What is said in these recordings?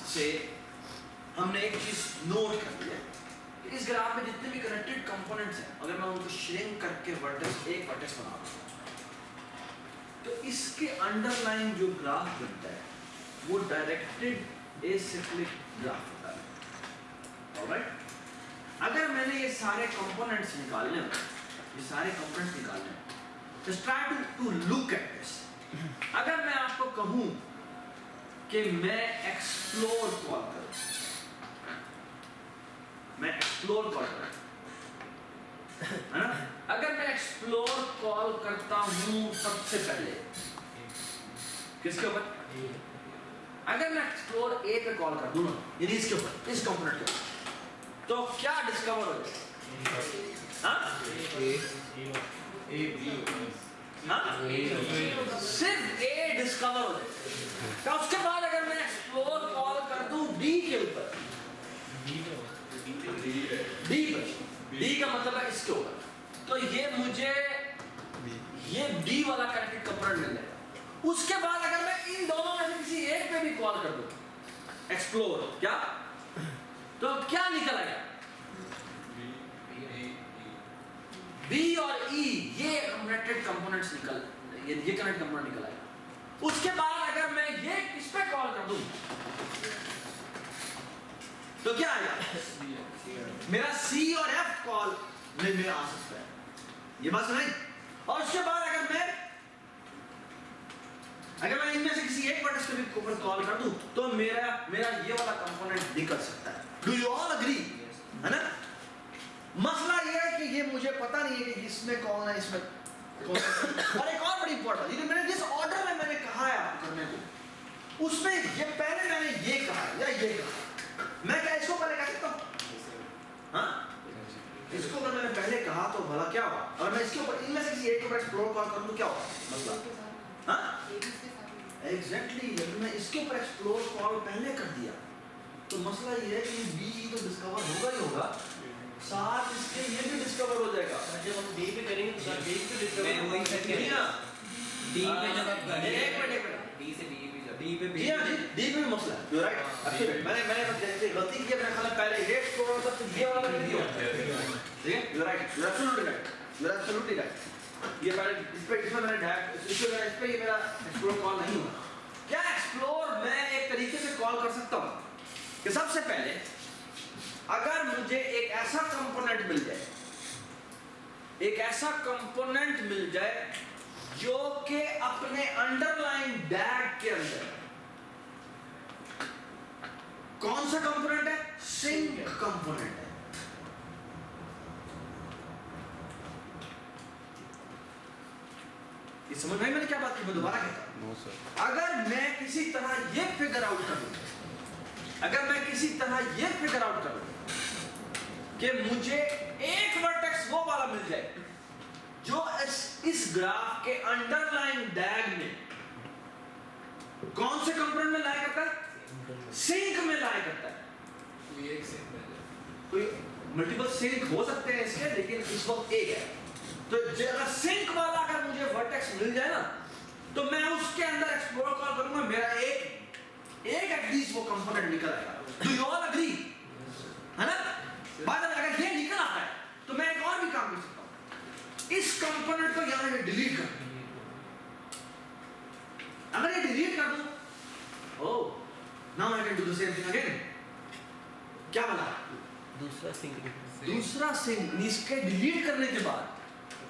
से हमने एक चीज नोट कर ली है, इस ग्राफ में जितने भी कनेक्टेड कंपोनेंट्स हैं, अगर मैं उनको श्रिंक करके वर्टेक्स एक वर्टेक्स बना दूं, तो इसके अंडरलाइन जो ग्राफ बनता है वो डायरेक्टेड एसाइक्लिक ग्राफ होता है। ऑलराइट, अगर मैंने ये सारे कंपोनेंट्स निकालने हैं, just try to look at this। अगर मैं आपको कहूं कि मैं एक्सप्लोर कॉल करूं, है ना? अगर मैं एक्सप्लोर कॉल करता हूं सबसे पहले किसके ऊपर? अगर मैं एक्सप्लोर ए पे कॉल कर दूं ना, यानी इसके ऊपर, इस कंपोनेंट के ऊपर, तो क्या डिस्कवर हो जाएगा? सिर्फ ए डिस्कवर हो जाएगा। तो उसके बाद अगर मैं एक्सप्लोर कॉल कर दूं डी के ऊपर, डी का मतलब है इसके ऊपर, तो ये मुझे ये डी वाला कनेक्टेड कंपोनेंट मिल जाएगा। उसके बाद अगर मैं इन दोनों में से किसी एक पे भी कॉल कर दूं एक्सप्लोर, क्या तो क्या निकल आएगा? बी और ई, ये कनेक्टेड कंपोनेंट्स निकल, ये कनेक्टेड कंपोनेंट निकल आएगा। उसके बाद अगर मैं ये किस पे कॉल कर दूं तो क्या आएगा? मेरा सी और एफ कॉल में आ सकता है, ये बात सुनाई। और उसके बाद अगर मैं इनमें से किसी एक वर्टेक्स पे ऊपर कॉल कर दूं तो मेरा ये वाला कंपोनेंट निकल सकता है। Do you all agree? है ना? मसला ये है कि ये मुझे पता नहीं है कि इसमें कौन है, इसमें कौन है। और एक और बड़ी इंपॉर्टेंट, ये मैंने जिस ऑर्डर में मैंने कहा है आपको करने को, उसमें ये पहले मैंने ये कहा या ये कहा, मैं क्या इसको पहले कह सकता हूं? हाँ, इसको अगर मैंने पहले कहा तो भला क्या होगा? अगर मैं इसके ऊपर इनमें से किसी एक ऊपर एक्सप्लोर कॉल करूं तो क्या होगा मसला? हाँ, एग्जैक्टली। जब मैं इसके ऊपर एक्सप्लोर कॉल पहले कर दिया तो मसला ये है कि बी तो डिस्कवर होगा ही होगा, साथ इसके ये भी डिस्कवर हो जाएगा। जब हम डी पे करेंगे तो डी पे डिस्कवर मैं वही सेट किया डी पे जब आप एक मिनट डी से डी पे डी पे जी डी पे भी मसला है। You right, absolutely. मैंने जैसे गलती की, मैंने खाली पहले ये एक्सप्लोर तब ये वाला कर दिया, ठीक है? You right, you absolutely right. ये पहले इस पे मैंने इस पे ये मेरा एक्सप्लोर कॉल नहीं हुआ। क्या एक्सप्लोर मैं एक तरीके से कॉल कर सकता हूं कि सबसे पहले अगर मुझे एक ऐसा कंपोनेंट मिल जाए जो कि अपने अंडरलाइन डैग के अंदर, कौन सा कंपोनेंट है? सिंक कंपोनेंट है। ये समझ में मैंने क्या बात की? मैं दोबारा कहता हूं। अगर मैं किसी तरह ये फिगर आउट करूं कि मुझे एक वर्टेक्स वो वाला मिल जाए जो इस ग्राफ के अंडरलाइन डैग में कौन से कंपोनेंट में लाया करता है? सिंक में लाया करता है। कोई मल्टीपल सिंक हो सकते हैं इसके, लेकिन इस वक्त एक है। तो अगर सिंक वाला अगर मुझे वर्टेक्स मिल जाए ना तो मैं उसके अंदर एक्सप्लोर कॉल करूंगा, मेरा एक एटलीस्ट वो कंपोनेंट निकल आएगा। Do you all agree? है ना? बाद में अगर ये निकल आता है तो मैं एक और भी काम कर सकता हूं, इस कंपोनेंट को यहां से डिलीट कर दूं। अगर ये डिलीट कर दूं, oh, now I can do the same thing again. क्या बना? दूसरा सिंक इसके डिलीट करने के बाद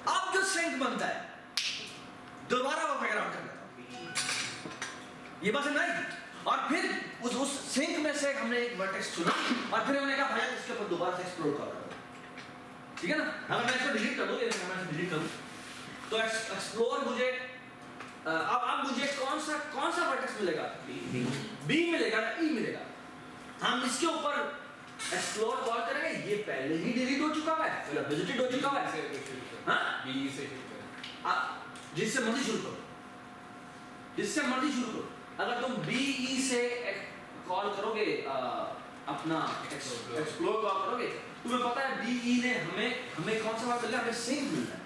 अब जो सिंक बनता है दोबारा वो फिगर आउट कर लेता हूं। ये बात समझ आई? और फिर उस सिंक में से हमने एक वर्टेक्स चुना और फिर हमने कहा भाई इसके ऊपर दोबारा से एक्सप्लोर करो, ठीक है ना? अगर मैं इसको डिलीट कर दूं, तो एक्सप्लोर मुझे अब मुझे कौन सा वर्टेक्स मिलेगा? बी मिलेगा ना ई मिलेगा? हम इसके ऊपर एक्सप्लोर कॉल करेंगे, ये पहले ही डिलीट हो चुका है, विजिटेड हो चुका है। हाँ, जिससे मर्जी शुरू करो। अगर तुम BE से कॉल करोगे, अपना एक्सप्लोर कॉल करोगे, तुम्हें पता है BE ने हमें कौन सा बात मिल रहा है? हमें सिंक मिल रहा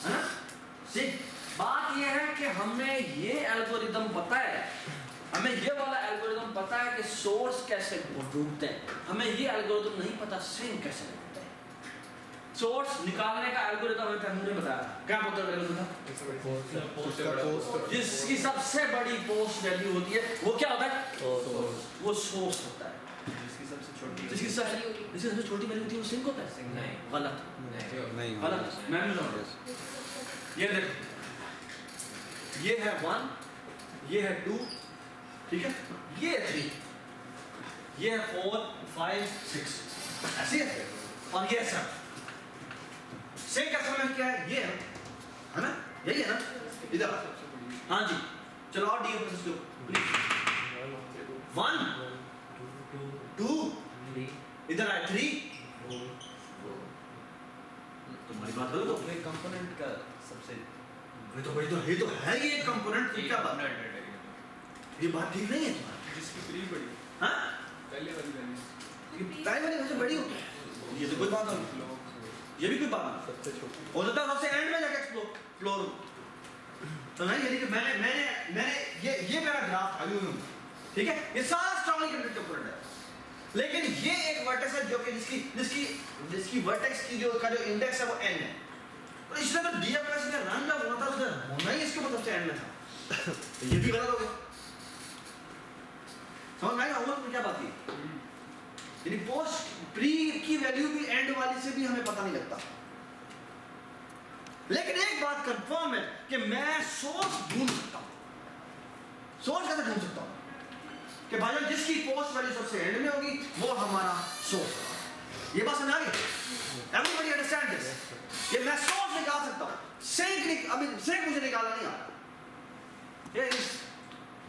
है ना? सिंक। बात यह है कि हमें ये एल्गोरिदम पता है, हमें ये वाला एल्गोरिदम पता है कि कि सोर्स कैसे ढूंढते हैं, हमें ये एल्गोरिथम नहीं पता सिंक कैसे ढूंढते हैं। सोर्स निकालने का एल्गोरिथम हमें तैमूर ने बताया, क्या बोलते हैं एल्गोरिथम? जिसकी सबसे बड़ी पोस्ट वैल्यू होती है वो क्या होता है? वो सोर्स होता है। जिसकी सबसे छोटी वैल्यू होती है वो सिंक होता है। नहीं, गलत, गलत, मैं नहीं जानता। ये देखो, ये है 1, ये है 2, ठीक है, ये है 3, ये है 4, 5, 6, ऐसे है, और ये 7। सिंक का समय क्या है? ये है ना, यही है ना, इधर। हाँ जी, चलो और डी प्रोसेस दो प्लीज। 1 2 इधर आए 3। तुम्हारी बात गलत हो गई। कंपोनेंट का सबसे ये तो है ये कंपोनेंट, क्या बात है? ये बात ठीक नहीं है तुम्हारी। जिसकी प्री बड़ी, हाँ, पहले वाली वैल्यू, पहले वाली वजह बड़ी होती है, ये तो कोई बात नहीं, ये भी कोई बात नहीं। सबसे छोटी हो सकता है सबसे एंड में जाके एक्सप्लोर तो नहीं, यानी कि मैंने ये मेरा ग्राफ था, ठीक है, ये सारा स्ट्रांगली कनेक्टेड कंपोनेंट है, लेकिन ये एक वर्टेक्स है जो कि जिसकी वर्टेक्स की जो इंडेक्स है वो n है, तो इसलिए तो डीएफएस में रन जब होना था उधर होना ही इसके मतलब से एंड में था। तो ये भी गलत हो गया। समझ में आया होगा क्या बात है? यानी पोस्ट प्री की वैल्यू भी एंड वाली से भी हमें पता नहीं लगता, लेकिन एक बात कंफर्म है कि मैं सोर्स ढूंढ सकता हूं। सोर्स कैसे ढूंढ सकता हूं? कि भाई जिसकी पोस्ट वैल्यू सबसे एंड में होगी वो हमारा सोर्स होगा। ये बात समझ आ गई? Everybody understand this? ये मैं सोर्स निकाल सकता हूं, अभी सिंक मुझे निकालना नहीं आता।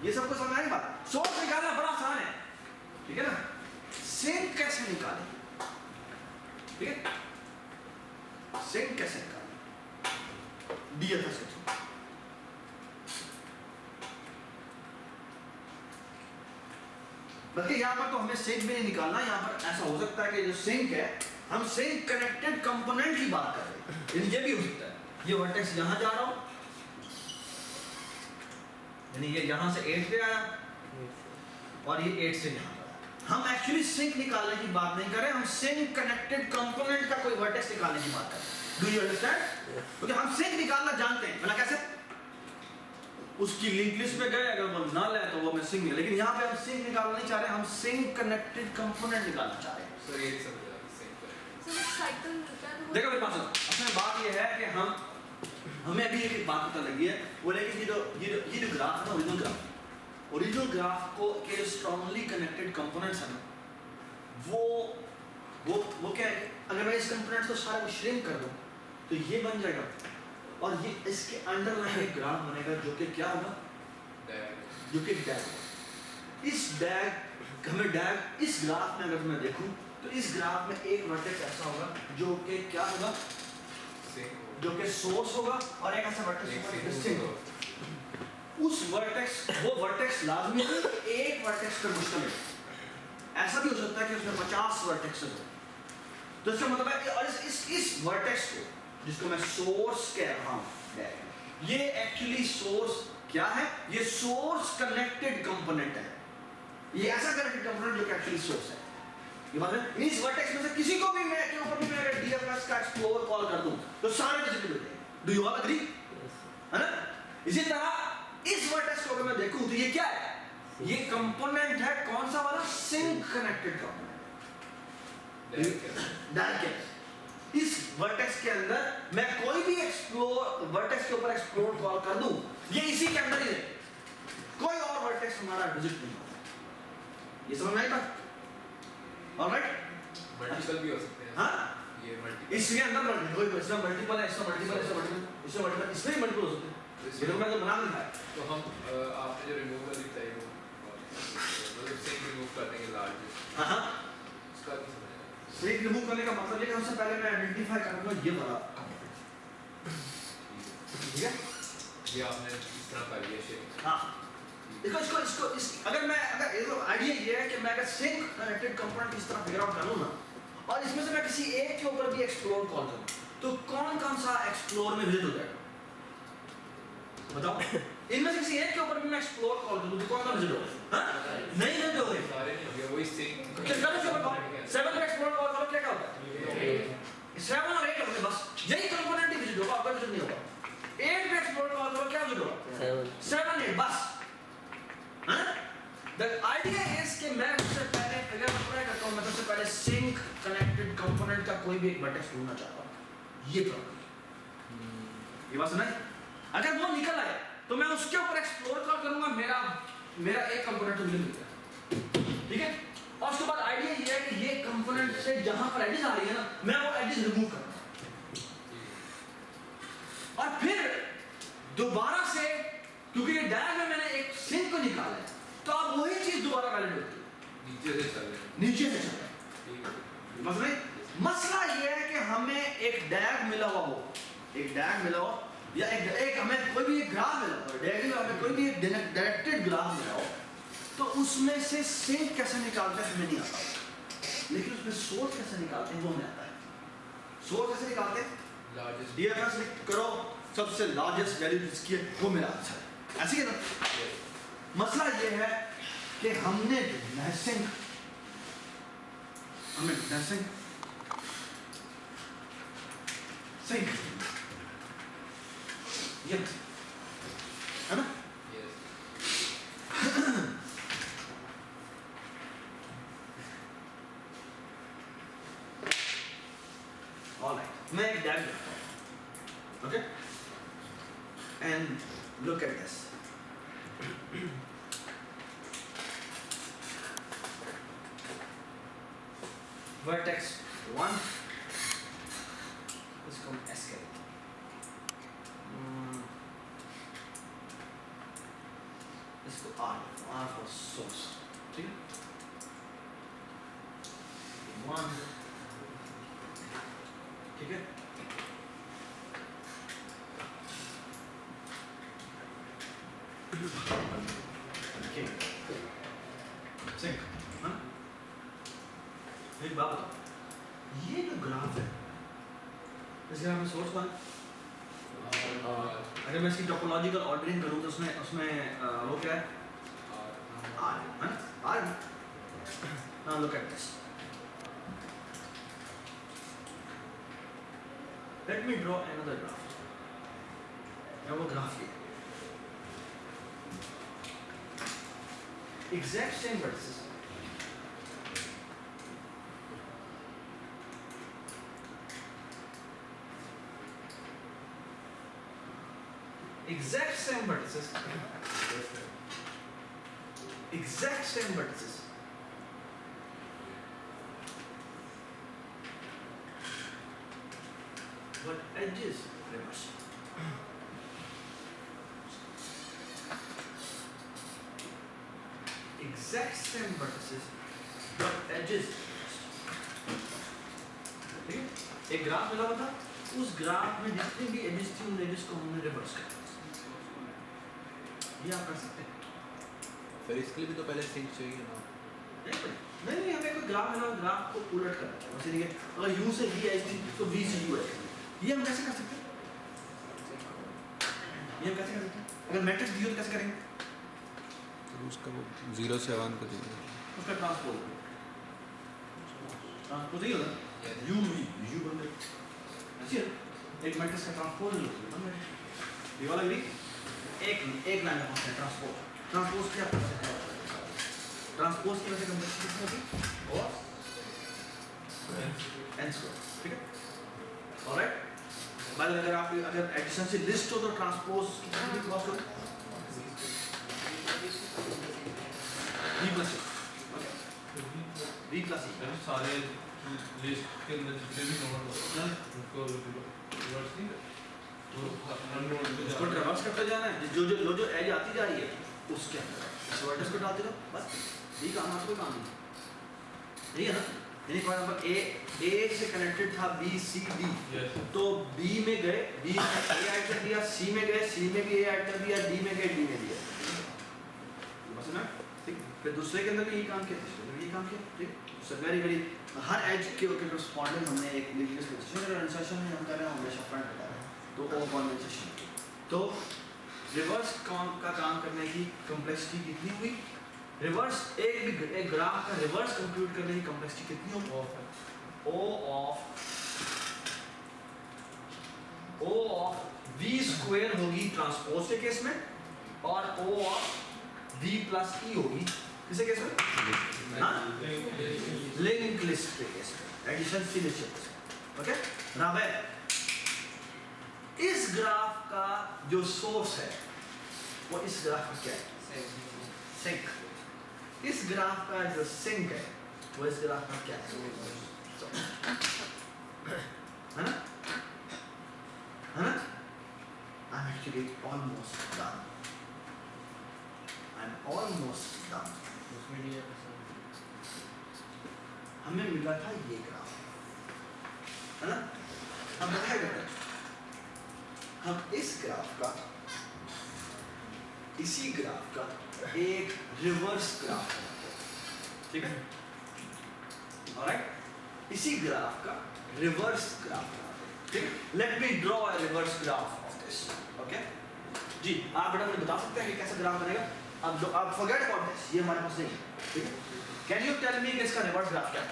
ये सबको समझ आएगी बात? सोर्स निकालना बड़ा आसान है, ठीक है ना? सिंक कैसे निकालें? ठीक है, सिंक कैसे निकालें? डीएफएस के थ्रू। बल्कि यहाँ पर तो हमें सिंक भी नहीं निकालना, यहाँ पर ऐसा हो सकता है कि जो सिंक है, हम सिंक कनेक्टेड कंपोनेंट की बात कर रहे हैं, यानी ये भी हो सकता है, ये वर्टेक्स यहाँ जा रहा हो, यानी ये यहाँ से 8 पे आया और ये 8 से यहाँ पर। हम एक्चुअली सिंक निकालने की बात नहीं कर रहे, हम सिंक कनेक्टेड कंपोनेंट का कोई वर्टेक्स निकालने की बात कर रहे हैं। Do you understand? क्योंकि हम सिंक निकालना जानते हैं, मतलब कैसे? उसकी लिंक लिस्ट में गए, अगर वो ना ले तो वो मैं सिंक, लेकिन यहाँ पे हम सिंक निकालना नहीं चाह रहे, हम सिंक कनेक्टेड कंपोनेंट निकालना चाह रहे हैं। सर ये समझ आ सिंक साइकिल मिलता है तो देखो मेरे पास असल बात ये है कि हमें अभी एक बात पता लगी है, वो लेकिन ये जो ग्राफ है ना, ओरिजिनल ग्राफ को के स्ट्रांगली कनेक्टेड कंपोनेंट्स है ना, वो क्या है? अगर मैं इस कंपोनेंट्स को सारे को श्रिंक कर दूं तो ये बन जाएगा, और ये इसके अंडरलाइन एक ग्राफ बनेगा जो कि क्या होगा? जो कि डैग। इस ग्राफ में अगर मैं देखूं तो इस ग्राफ में एक वर्टेक्स ऐसा होगा जो कि क्या होगा? जो कि सोर्स होगा, और एक ऐसा वर्टेक्स होगा सिंक होगा। उस वर्टेक्स, वो वर्टेक्स लाजमी है, एक वर्टेक्स पर मुश्किल है। ऐसा भी हो सकता है कि उसमें 50 वर्टेक्सेस हो, तो इसका मतलब है कि और इस वर्टेक्स को, जिसको मैं सोर्स कह रहा हूं, ये एक्चुअली सोर्स क्या है? ये सोर्स कनेक्टेड कंपोनेंट है, ये ऐसा कनेक्टेड कंपोनेंट जो कि एक्चुअली सोर्स है। ये बात है, इस वर्टेक्स में से किसी को भी मैं के ऊपर भी मैं अगर डीएफएस का एक्सप्लोर कॉल कर दूं तो सारे विजिबल होते हैं। Do you all agree? है ना? इसी तरह इस वर्टेक्स को अगर मैं देखूं तो ये क्या है? ये कंपोनेंट है, कौन सा वाला? Sink connected component, direct. इस वर्टेक्स के अंदर मैं कोई भी वर्टेक्स के ऊपर एक्सप्लोर कॉल कर दूं, ये इसी के अंदर ही है, कोई और वर्टेक्स हमारा विजिट नहीं होगा। ये समझ में आएगा? ऑलराइट, मल्टीपल भी हो सकते हैं। हाँ, ये मल्टीपल, इसके अंदर मल्टीपल है, इसमें मल्टीपल है, इसमें मल्टीपल हो सकते हैं। ये तो मैं तो बना नहीं था। तो हम आपने जो रिमूव वाली बताई वो मतलब सिंक रिमूव कर देंगे लार्ज, हाँ, उसका भी समझ आया। सिंक रिमूव करने का मतलब ये कि सबसे पहले मैं आइडेंटिफाई करूंगा ये वाला, ठीक है? ये आपने इस तरह कर लिया शेप। हाँ, इसको अगर आइडिया ये है कि मैं अगर सिंक कनेक्टेड कंपोनेंट इस तरह फिगर आउट करूं ना, और इसमें से मैं किसी एक के ऊपर भी एक्सप्लोर कॉल करूं, तो कौन सा एक्सप्लोर में विजिट हो जाएगा? बताओ। इनमें से किसी एक के ऊपर भी मैं एक्सप्लोर कॉल करूं तो कौन सा विजिट होगा? हाँ, नहीं विजिट होगा। सिंक कनेक्टेड कंपोनेंट का कोई भी एक वर्टेक्स ढूंढना चाहता हूं, ये प्रॉब्लम, ये बात सुना है? अगर वो निकल आए तो मैं उसके ऊपर एक्सप्लोर करूंगा, मेरा एक कंपोनेंट तो मिल गया, ठीक है? और उसके बाद आइडिया ये है कि ये कंपोनेंट से जहां पर एडिज आ रही है ना, मैं वो एडिज रिमूव करूंगा और फिर दोबारा से, क्योंकि ये डायग्राम में मैंने एक सिंक को निकाला है, तो अब वही चीज दोबारा वैलिड होती है, नीचे से चल रहा है। बस नहीं, मसला ये है कि हमें एक डैग मिला हुआ हो, एक डैग मिला हो या एक हमें कोई भी एक ग्राफ मिला हो, डैग में हमें कोई भी एक डायरेक्टेड ग्राफ मिला हो, तो उसमें से सिंक कैसे निकालते हैं हमें नहीं आता, लेकिन उसमें सोर्स कैसे निकालते हैं वो हमें आता है। सोर्स कैसे निकालते हैं? डीएफएस करो, सबसे लार्जेस्ट वैल्यू जिसकी है वो मेरा आंसर है, ऐसे ही है ना? मसला ये है कि हमने सिंक ये है ना? Alright, मैं एक डायग्राम बनाता हूं, okay? And look at this. Vertex 1, इसको हम S कहते हैं, इसको R for source, ठीक है? 1, ठीक है? Okay. सिंक, हाँ? एक बात बताओ, ये जो ग्राफ है, इस ग्राफ में सोर्स कौन है? अगर मैं इसकी टोपोलॉजिकल ऑर्डरिंग करूँ तो उसमें वो क्या है? R, है ना? R. Now look at this. Let me draw another graph. Now वो ग्राफ ये exact same vertices. Exact same vertices. Exact same vertices. But edges reverse. Exact same vertices, but edges. ठीक है? एक ग्राफ मिला हुआ था, उस ग्राफ में जितनी भी एजेस थी उन एजेस को हमने रिवर्स कर दिया। ये आप कर सकते हैं। फिर इसके लिए भी तो पहले सिंक चाहिए ना? नहीं, हमें कोई ग्राफ मिला, ग्राफ को उलट करना है। जैसे देखिए, अगर U से V एज थी तो V से U एज। ये हम कैसे कर सकते हैं? ये हम कैसे कर सकते हैं? अगर मैट्रिक्स दी हो तो कैसे करेंगे? तो उसका वो 0 से 1 को देंगे। उसका ट्रांसपोज ही होगा, U बन गया। ऐसे एक मैट्रिक्स का ट्रांसपोज बन गया। ये वाला भी एक लाइन में है ट्रांसपोज क्या है? ट्रांसपोज की वजह से कम्प्लेक्सिटी कितनी होगी? और n स्क्वायर, ठीक है? ऑलराइट, बाद अगर एडिशन से लिस्ट हो तो ट्रांसपोज कितनी क्रॉस हो? v plus e सारे लिस्ट के अंदर जितने भी नोड होते हैं उनको रिवर्स नहीं उसको ट्रैवर्स करते जाना है, जो एज आती जा रही है उसके अंदर इस वर्टेक्स को डालते जाओ, बस यही काम है, कोई काम नहीं। यही है ना? यानी फॉर एग्जांपल ए से कनेक्टेड था B C D, तो B में गए, B में A ऐड कर दिया, C में गए, C में भी A ऐड कर दिया, D में गए, D में दिया, बस ना? ठीक, फिर दूसरे के अंदर भी यही काम किया, यही काम किया, ठीक? सो वेरी हर एज के कॉरेस्पॉन्डिंग हमने एक न्यूक्लियस पोजीशन और इंसर्शन में हम कर रहे हैं, हमेशा फ्रंट बता रहे हैं, तो ओ कॉन्वेंशन। तो रिवर्स का काम करने की कॉम्प्लेक्सिटी कितनी हुई? रिवर्स एक ग्राफ का रिवर्स कंप्यूट करने की कॉम्प्लेक्सिटी कितनी होगी? O ऑफ V स्क्वायर होगी ट्रांसपोज के केस में, और O of V plus E होगी किसे केस में? हाँ? लिंक लिस्ट के केस में, एडिशन फिनिशिंग। ओके? रावे, इस ग्राफ का जो सोर्स है वो इस ग्राफ का क्या है? सिंक। इस ग्राफ का जो सिंक है वो इस ग्राफ का क्या है? है ना? है ना? I'm actually almost done. I'm almost done. हमें मिला था ये ग्राफ, है ना? हम क्या करते हैं? हम इस ग्राफ का, इसी ग्राफ का एक रिवर्स ग्राफ बनाते हैं, ठीक है? Alright? इसी ग्राफ का रिवर्स ग्राफ बनाते हैं, ठीक है? Let me draw a reverse graph of this, okay? जी, आप बेटा मुझे बता सकते हैं कि कैसा ग्राफ बनेगा? अब forget about this, ये हमारे पास नहीं है, ठीक है? Can you tell me कि इसका रिवर्स ग्राफ क्या है?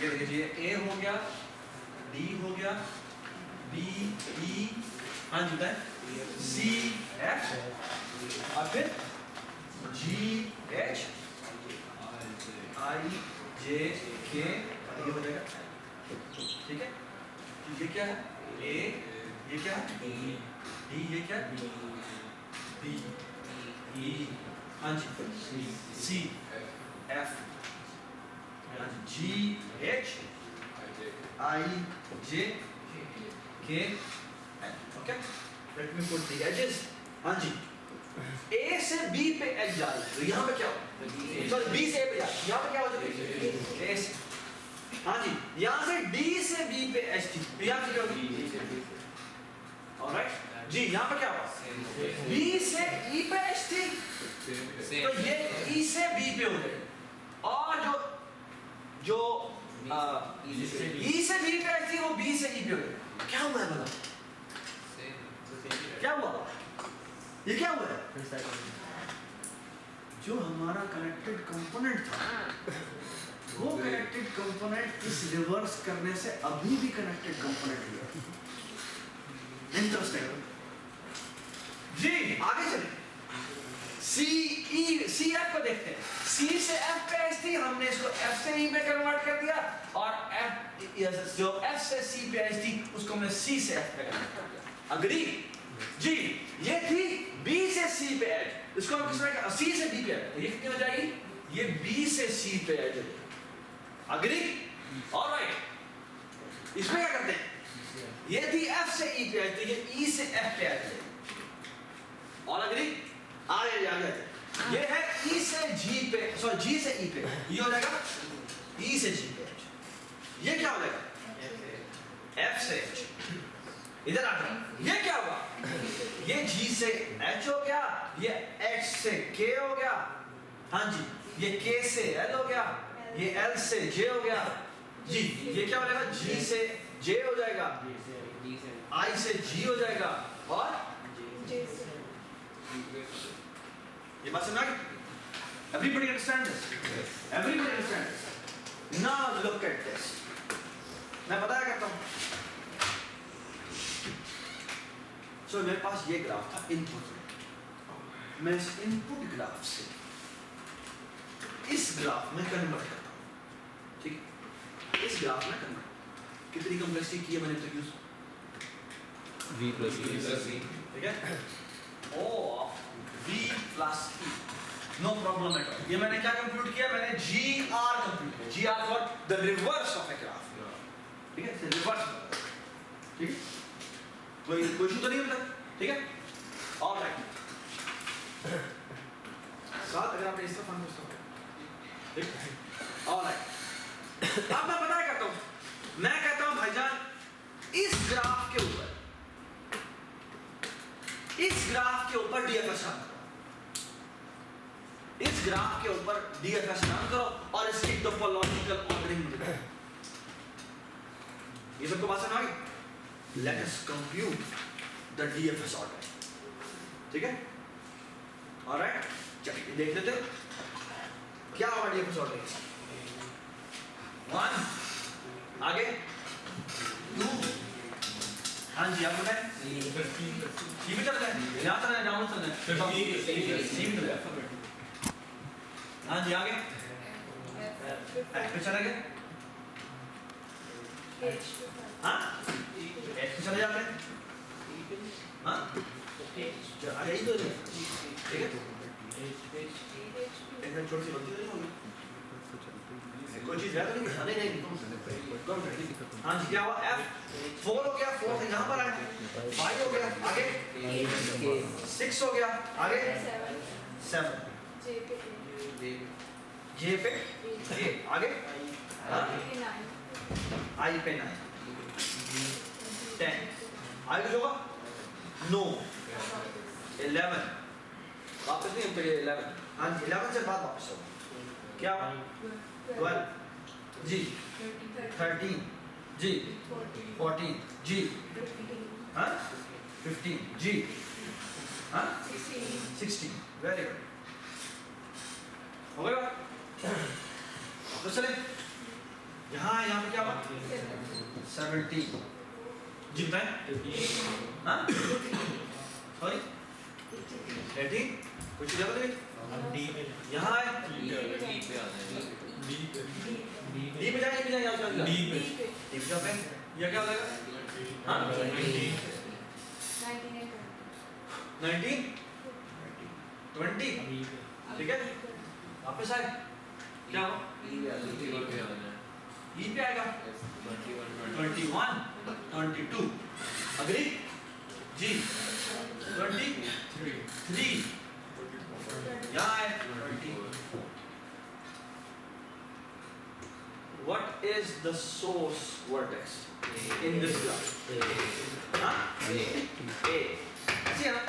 ये देखिए, A हो गया, D हो गया, B, E, हाँ जी बताएं, C, F, और फिर G, H, I, J, K, ये बनेगा, ठीक है? ये क्या है? A, ये क्या है? D, ये क्या है? B, E, हाँ जी, C, F, G, H, I, J, K, L. Okay? Let me put the edges. हाँ जी, A से B पे edge जा रही है, तो यहाँ पे क्या हो? Sorry, B से A पे जा रही है, यहाँ पे क्या हो जाएगी? A से, हाँ जी, यहाँ से D से B पे edge थी, तो यहाँ पे क्या होगी? Alright? जी, यहाँ पे क्या होगा? B से E पे edge थी, तो ये E से B पे हो जाएगी, और जो E से B पे edge थी, वो B से E पे हो जाएगी। क्या हुआ है मतलब? क्या हुआ? ये क्या हुआ है? जो हमारा कनेक्टेड कंपोनेंट था, वो कनेक्टेड कंपोनेंट इस रिवर्स करने से अभी भी कनेक्टेड कंपोनेंट हुआ। इंटरेस्टिंग। जी, आगे चलिए। C F को देखते हैं। C से F पे एज थी, हमने इसको F से E में कन्वर्ट कर दिया, और जो F से C पे एज थी, उसको हमने C से F पे कन्वर्ट कर दिया। अग्री? जी, ये थी B से C पे एज, इसको हम किसमें C से B पे एज, ये कितनी हो जाएगी? ये B से C पे एज हो जाएगी। अग्री? ऑलराइट। इसमें क्या करते हैं? ये थी F से E पे एज, तो ये E से F पे एज है। All agree? आगे आगे। ये है E से G पे, सॉरी G से E पे, ये हो जाएगा E से G पे एज। ये क्या हो जाएगा? F से H। इधर आ जाओ, ये क्या हुआ? ये G से H हो गया, ये H से K हो गया, हाँ जी, ये K से L हो गया, ये L से J हो गया, जी, ये क्या हो जाएगा? G से J हो जाएगा, I से G हो जाएगा, और ये बात समझ आ गई? Everybody understand this? Everybody understand this? Now look at this. मैं बताया करता हूँ। So, मेरे पास ये ग्राफ था इनपुट में, मैं इस इनपुट ग्राफ से इस ग्राफ में कन्वर्ट करता हूँ, ठीक है? इस ग्राफ में कन्वर्ट, कितनी कॉम्प्लेक्सिटी की है मैंने इंट्रोड्यूस? V plus E, ठीक है? O of V plus E, no problem at all। ये मैंने क्या कंप्यूट किया? मैंने GR कंप्यूट किया। GR for the reverse of a graph, ठीक है? रिवर्स, ठीक है? कोई इशू तो नहीं होता, ठीक है? ऑलराइट। साथ अगर आपने इस तरफ आना उसको, ठीक है? ऑलराइट। अब मैं बताया करता हूँ, मैं कहता हूँ भाईजान, इस ग्राफ के ऊपर DFS रन करो, इस ग्राफ के ऊपर DFS रन करो, और इसकी टोपोलॉजिकल ऑर्डरिंग दो। ये सबको बात समझ आ गई? Let us compute the DFS order, ठीक है? Alright, चलिए देख लेते हैं क्या होगा DFS order। 1, आगे 2, हाँ जी आप बताएं। C भी चल रहा है, यहाँ चल रहा है, डाउन चल रहा है, C भी चल रहा है। हाँ जी आगे एफ पे चले गए हाँ एफ पे चले जाते हैं हाँ आगे ही तो नहीं ठीक है एक छोटी सी गलती नहीं होगी कोई चीज है तो नहीं नहीं हाँ जी क्या हुआ एफ 4 हो गया 4 से यहाँ पर आए 5 हो गया आगे 6 हो गया आगे 7 जे पे ए आगे आई पे 9 10 आगे कुछ होगा नो 11 वापस नहीं पे 11 हाँ 11 से बाद वापस होगा क्या 12 जी 13 जी 14 जी हाँ 15 जी हाँ 16 वेरी गुड हो गया तो चले यहाँ पे क्या हुआ 17 जी बताएं हाँ सॉरी 18 कुछ जगह नहीं यहाँ है डी पे जाएंगे यहाँ से डी पे जाते हैं यह क्या हो जाएगा हाँ 19 20 ठीक है वापस आए क्या हो ई पे आएगा 21 22 अग्री जी 23 यहाँ है 20 what is the source vertex in this graph हाँ A ऐसे है ना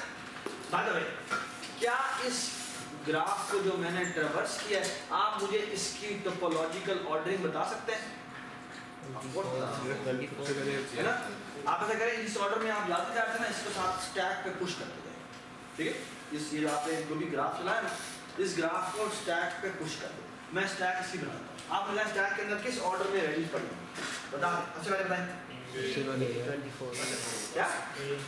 by the way क्या इस ग्राफ को जो मैंने ट्रेवर्स किया है आप मुझे इसकी टोपोलॉजिकल ऑर्डरिंग बता सकते हैं है ना आप ऐसा करें इस ऑर्डर में आप लाते जाते हैं ना इसके साथ स्टैक पे पुश करते जाएं ठीक है इस ये आपने जो भी ग्राफ चलाया ना इस ग्राफ को स्टैक पे पुश कर दो मैं स्टैक इसी बनाता हूँ आप मुझे स्टैक के अंदर किस ऑर्डर में वैल्यूज पढ़ेंगे बता दें सबसे पहले बताएं क्या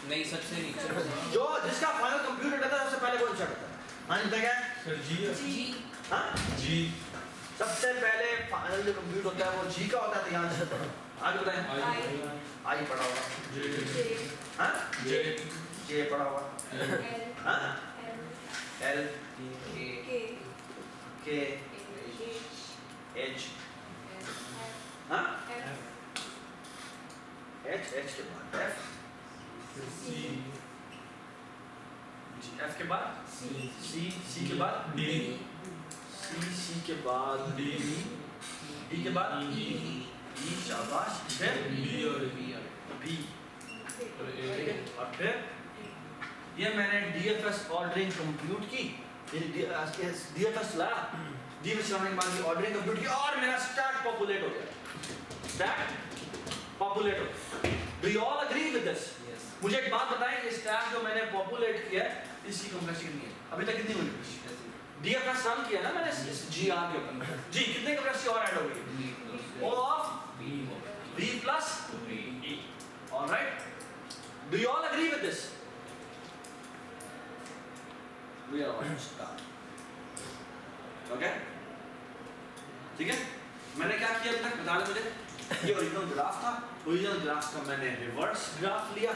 नहीं सबसे नीचे जो जिसका फाइनल कंप्यूटर रहता है सबसे पहले वो इंसर्ट करता है हाँ जी क्या सर जी हाँ जी सबसे पहले फाइनल जो कंप्यूट होता है वो जी का होता है तो यहाँ से पढ़ो आगे बताएं आई पढ़ा होगा हाँ जे जे पढ़ा होगा हाँ एल के एच हाँ एच एच के बाद एफ सी एफ के बाद सी के बाद डी सी के बाद डी डी के बाद ई शाबाश फिर बी और बी और ए और फिर ये मैंने डीएफएस ऑर्डरिंग कंप्यूट की डीएफएस चलाया डीएफएस चलाने के बाद ऑर्डरिंग कंप्यूट की और मेरा स्टैक पॉपुलेट हो गया स्टैक पॉपुलेट हो गया do you all agree with this मुझे एक बात बताएं कि स्टैक जो मैंने पॉपुलेट किया है इसकी कॉम्प्लेक्सिटी नहीं है अभी तक कितनी हुई डीएफएस रन किया ना मैंने इस जीआर के ऊपर जी कितने कॉम्प्लेक्सिटी और ऐड हो गई O of B plus E alright do you all agree with this we are about to start okay ठीक है मैंने क्या किया अभी तक बता दो मुझे ये ओरिजिनल ग्राफ था ओरिजिनल ग्राफ का मैंने रिवर्स ग्राफ लिया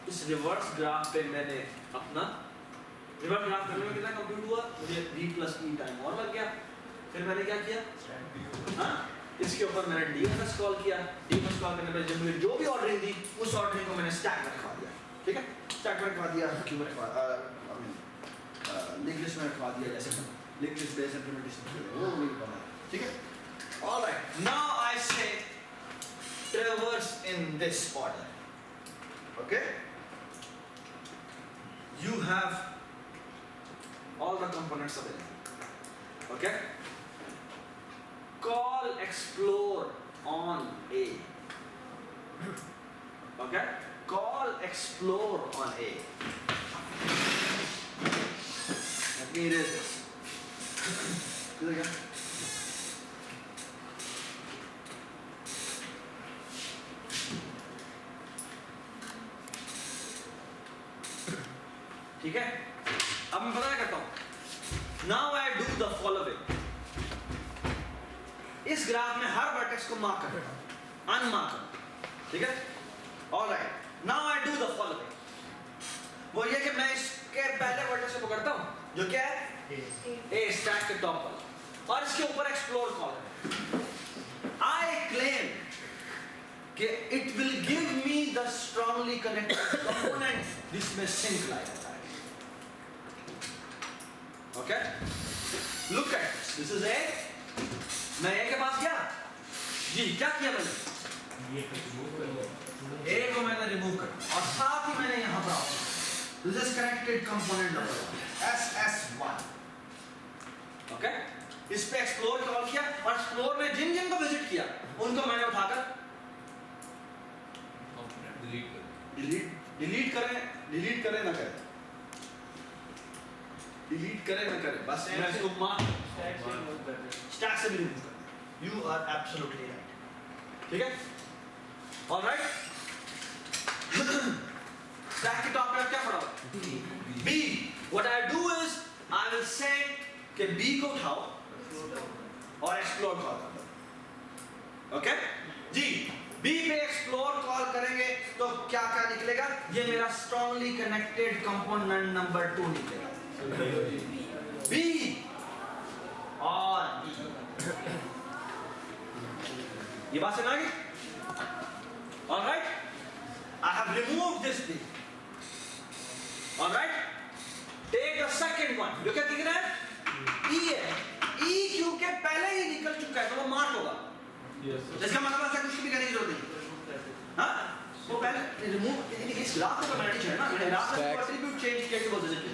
इस रिवर्स ग्राफ पे मैंने अपना रिवर्स ग्राफ करने में कितना कंप्यूट हुआ मुझे v प्लस ई टाइम और लग गया फिर मैंने क्या किया हाँ इसके ऊपर मैंने डीएफएस कॉल किया डीएफएस कॉल करने पे जब मुझे जो भी ऑर्डरिंग दी उस ऑर्डरिंग को मैंने स्टैक में रखवा दिया ठीक है स्टैक में रखवा दिया क्यों में रखवा लिंक लिस्ट में रखवा दिया जैसे लिंक लिस्ट बेस्ड इंप्लीमेंटेशन वो भी बना ठीक है ऑलराइट नाउ आई से traverse in this order okay you have all the components available okay call explore on A okay call explore on A let me erase this good again ठीक है अब मैं पता क्या करता हूं now I do the following इस graph में हर वर्टेक्स को मार्क कर देता हूं, अनमार्क कर, ठीक है? Alright, now I do the following. वो ये कि मैं इसके पहले वर्टेक्स को पकड़ता हूं जो क्या है, ए स्टैक के टॉप वाला, और इसके ऊपर एक्सप्लोर कॉल है। आई क्लेम कि it will give me the strongly connected component जिसमें सिंक लाया जाता है। Okay, look at this is a, मैं ए के पास गया जी, क्या किया मैंने, ए को मैंने रिमूव कर और साथ ही मैंने यहां पर this is connected component number SS1। Okay, इस पे एक्सप्लोर कॉल किया और एक्सप्लोर में जिन जिन को विजिट किया उनको मैंने उठाकर डिलीट करें ना करें, डिलीट करें ना करें, बस मैं इसको स्टैक से भी रिमूव कर। यू आर एब्सोल्युटली राइट, ठीक है? ऑलराइट, स्टैक के टॉप पे क्या पड़ा हुआ, B. What I do is I will say कि बी को उठाओ और एक्सप्लोर कॉल कर दो। ओके जी, बी पे एक्सप्लोर कॉल करेंगे तो क्या क्या निकलेगा, ये मेरा स्ट्रांगली कनेक्टेड कंपोनेंट नंबर 2 निकलेगा, बी और ये बात समझ आ गई? Alright, I have removed this B. Alright, take the second one, जो क्या दिख रहा है, ई है, ई क्योंकि पहले ही निकल चुका है तो वो मार्क होगा, इसका मतलब ऐसा कुछ भी करने की जरूरत नहीं। हाँ, वो पहले रिमूव, इस ग्राफ को मैंने नहीं ना, मैंने ग्राफ का एट्रीब्यूट चेंज किया कि वो डिलीट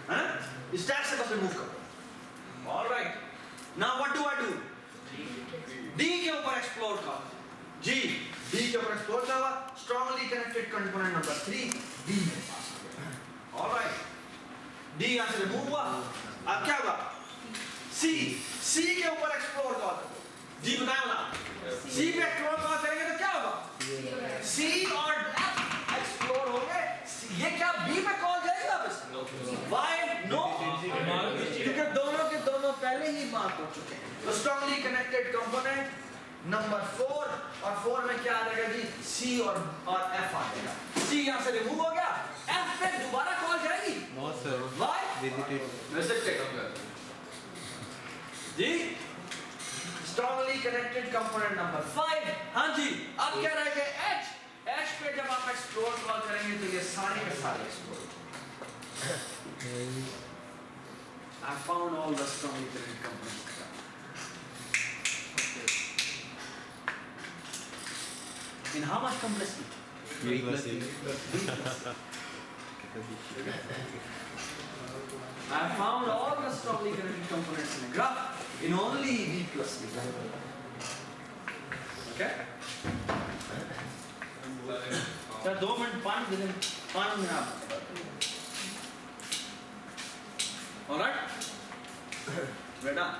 है, इस टैग से बस रिमूव करो। Alright, now what do I do, D के ऊपर एक्सप्लोर कर, जी डी के ऊपर एक्सप्लोर करा, strongly connected component number 3 D मेरे पास आ गया। ऑलराइट, डी यहां से रिमूव हुआ, अब क्या होगा, सी, सी के ऊपर एक्सप्लोर कर, जी बताया ना, सी पे एक्सप्लोर करेंगे तो क्या होगा, सी और एफ एक्सप्लोर होंगे, ये क्या बी पे कॉल जाएगा वापस, व्हाई नो, क्योंकि दोनों के दोनों पहले ही मार्क हो चुके हैं। तो स्ट्रांगली कनेक्टेड कंपोनेंट नंबर 4, और 4 में क्या आ जाएगा जी, सी और एफ आ जाएगा। सी यहां से रिमूव हो गया, एफ पे दोबारा कॉल जाएगी, नो सर, व्हाई विजिटेड जी, स्ट्रांगली कनेक्टेड कंपोनेंट नंबर 5। हाँ जी, अब क्या रह गया, एच पे जब आप एक्सप्लोर कॉल करेंगे तो ये सारे के सारे explore. I found all the strongly connected components. In how much complexity? B plus A. I found all the strongly connected components in a graph in only V plus B. Okay? So 2 minute 5 minute आप alright? We're done.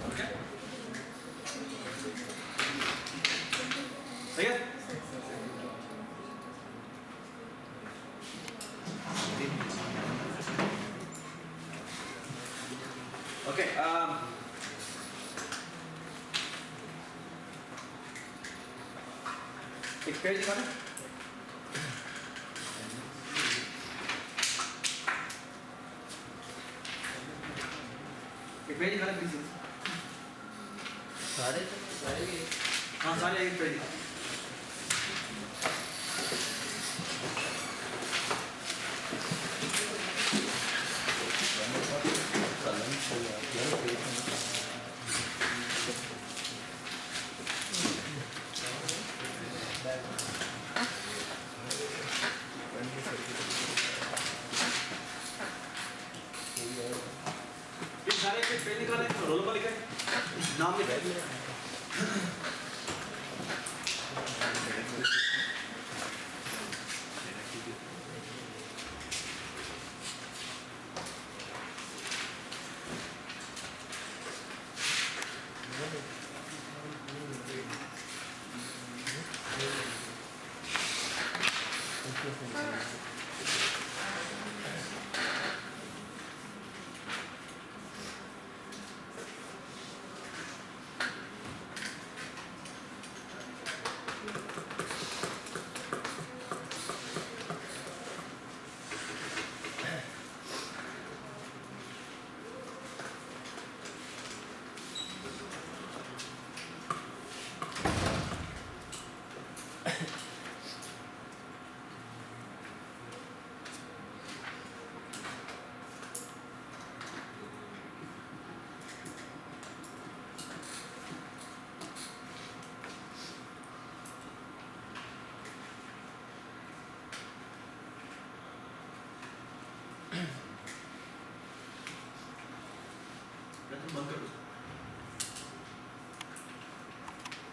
Okay? सही है? Okay, एक page दिखाना, एक page दिखाना please, सारे हाँ सारे एक पेज दिखाना। सारे पेज निकाले, रोल नंबर लिखे, नाम लिखे। मैं तो बंद कर दूँ